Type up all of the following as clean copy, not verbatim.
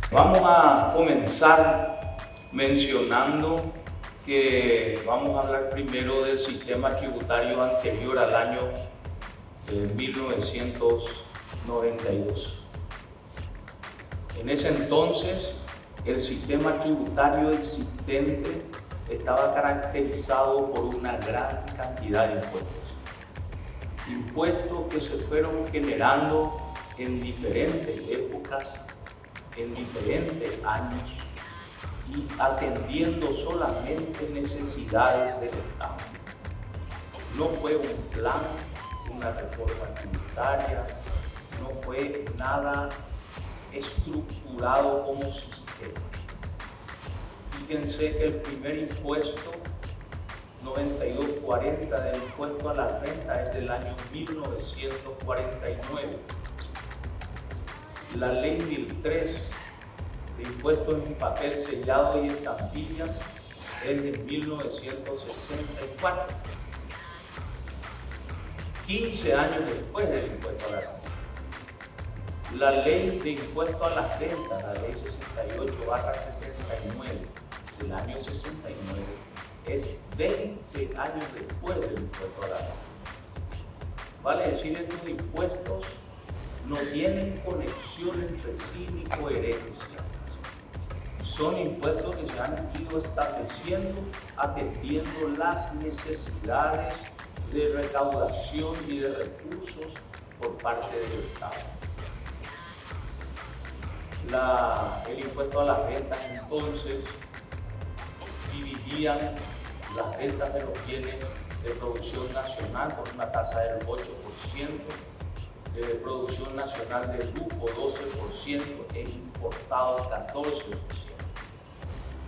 Vamos a comenzar mencionando que vamos a hablar primero del sistema tributario anterior al año 1992. En ese entonces, el sistema tributario existente estaba caracterizado por una gran cantidad de impuestos que se fueron generando en diferentes épocas, en diferentes años y atendiendo solamente necesidades del Estado. No fue un plan, una reforma tributaria, no fue nada estructurado como sistema. Fíjense que el primer impuesto 9240 del impuesto a la renta es del año 1949. La ley 1003 de impuestos en papel sellado y estampillas es de 1964. 15 años después del impuesto a la renta. La ley de impuesto a la renta, la ley 68/69 del año 69, es 20 años después del impuesto a la renta. Vale decir, estos impuestos no tienen conexión entre sí ni coherencia. Son impuestos que se han ido estableciendo atendiendo las necesidades de recaudación y de recursos por parte del Estado. El impuesto a las rentas entonces dividían las rentas de los bienes de producción nacional por una tasa del 8%, de producción nacional de lujo 12% e importados 14%.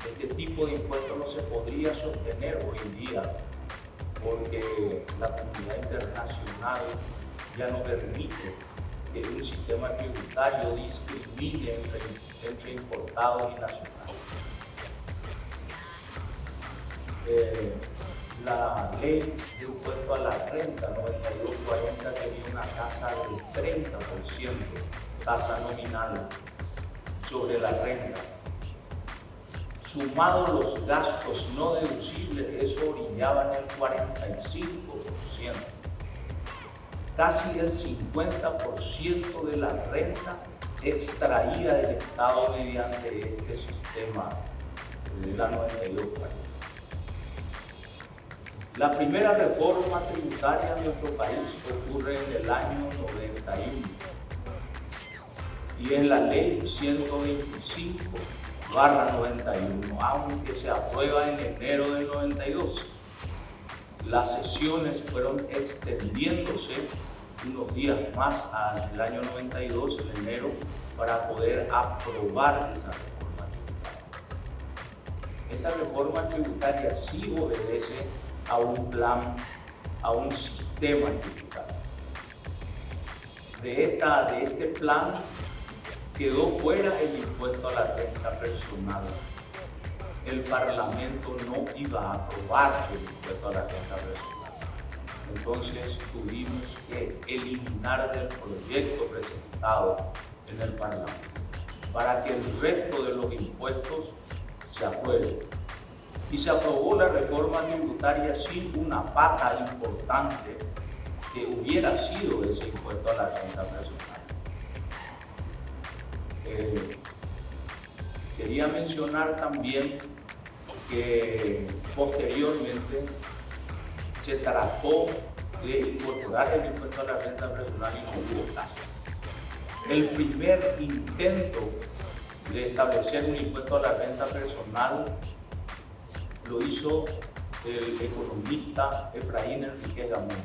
Este tipo de impuestos no se podría sostener hoy en día porque la comunidad internacional ya no permite que un sistema tributario discrimine entre importados y nacionales. La ley de impuesto a la renta 9240 tenía una tasa del 30%, tasa nominal sobre la renta. Sumados los gastos no deducibles, eso orillaba en el 45%. Casi el 50% de la renta extraída del Estado mediante este sistema de la 9240. La primera reforma tributaria en nuestro país ocurre en el año 91 y es la ley 125/91, aunque se aprueba en enero del 92. Las sesiones fueron extendiéndose unos días más al año 92, en enero, para poder aprobar esa reforma tributaria. Esta reforma tributaria sí obedece a un plan, a un sistema tributario. De este plan quedó fuera el impuesto a la renta personal. El Parlamento no iba a aprobar el impuesto a la renta personal. Entonces tuvimos que eliminar del proyecto presentado en el Parlamento para que el resto de los impuestos se aprueben. Y se aprobó la reforma tributaria sin una pata importante que hubiera sido ese impuesto a la renta personal. Quería mencionar también que posteriormente se trató de incorporar el impuesto a la renta personal y no hubo caso. El primer intento de establecer un impuesto a la renta personal lo hizo el economista Efraín Enríquez Gamón,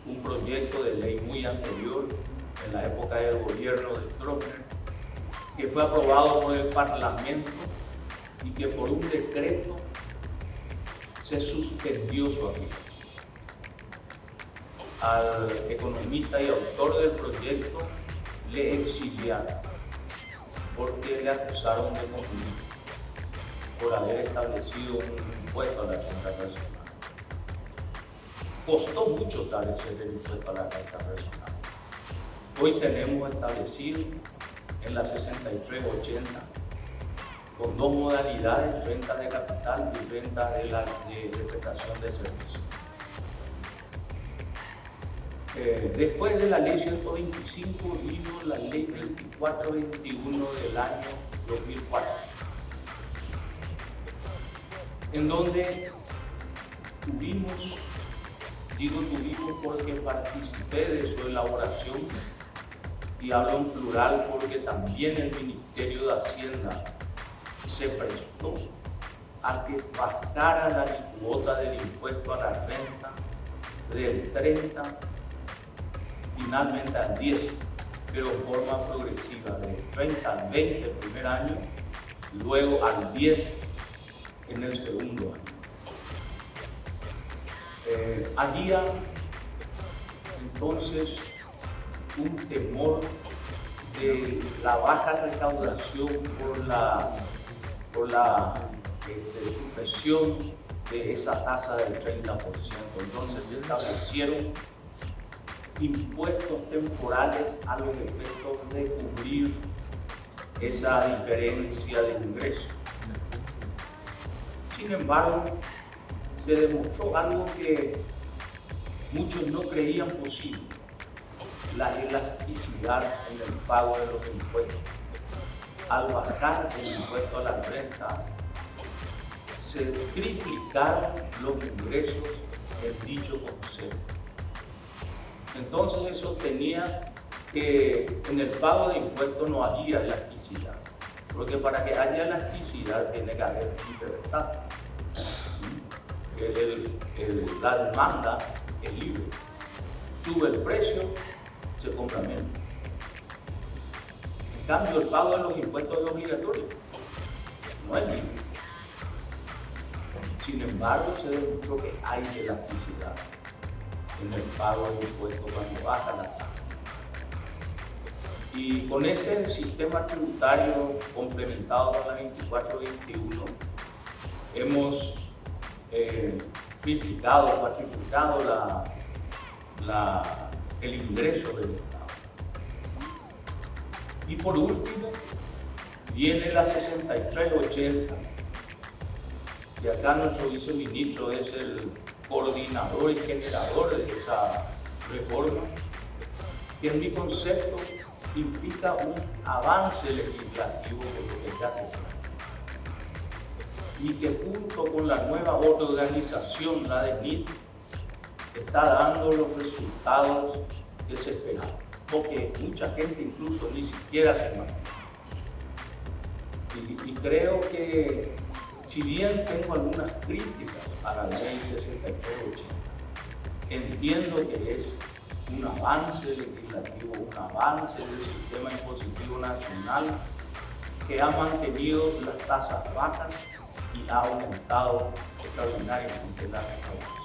un proyecto de ley muy anterior, en la época del gobierno de Stroessner, que fue aprobado por el Parlamento y que por un decreto se suspendió su aplicación. Al economista y autor del proyecto le exiliaron porque le acusaron de comunismo por haber establecido un impuesto a la renta personal. Costó mucho establecer el impuesto a la renta personal. Hoy tenemos establecido en la 6380, con dos modalidades, renta de capital y renta de prestación de servicios. Después de la ley 125 vino la ley 2421 del año 2004, en donde tuvimos porque participé de su elaboración, y hablo en plural porque también el Ministerio de Hacienda se prestó a que bajara la cuota del impuesto a la renta del 30 finalmente al 10, pero en forma progresiva, del 30 al 20 el primer año, luego al 10 en el segundo año. Había entonces un temor de la baja recaudación por la supresión de esa tasa del 30%. Entonces se establecieron impuestos temporales a los efectos de cubrir esa diferencia de ingresos. Sin embargo, se demostró algo que muchos no creían posible: la elasticidad en el pago de los impuestos. Al bajar el impuesto a la renta, se triplicaron los ingresos en dicho concepto. Entonces eso tenía que en el pago de impuestos no había elasticidad, porque para que haya elasticidad tiene que haber libertad. La demanda es libre, sube el precio, se compra menos. En cambio, el pago de los impuestos es obligatorio, no es libre. Sin embargo, se demostró que hay elasticidad en el pago de impuestos cuando baja la tasa. Y con ese sistema tributario complementado con la 2421, hemos triplicado, cuatriplicado el ingreso del Estado. Y por último, viene la 6380, y acá nuestro viceministro es el coordinador y generador de esa reforma, que en mi concepto implica un avance legislativo de lo que ya tenemos, y que junto con la nueva organización, la de NIT, está dando los resultados que se esperaban, porque mucha gente incluso ni siquiera se imagina. Y creo que, si bien tengo algunas críticas a la ley 6380, entiendo que es un avance legislativo, un avance del sistema impositivo nacional que ha mantenido las tasas bajas y ha aumentado extraordinariamente la recaudación.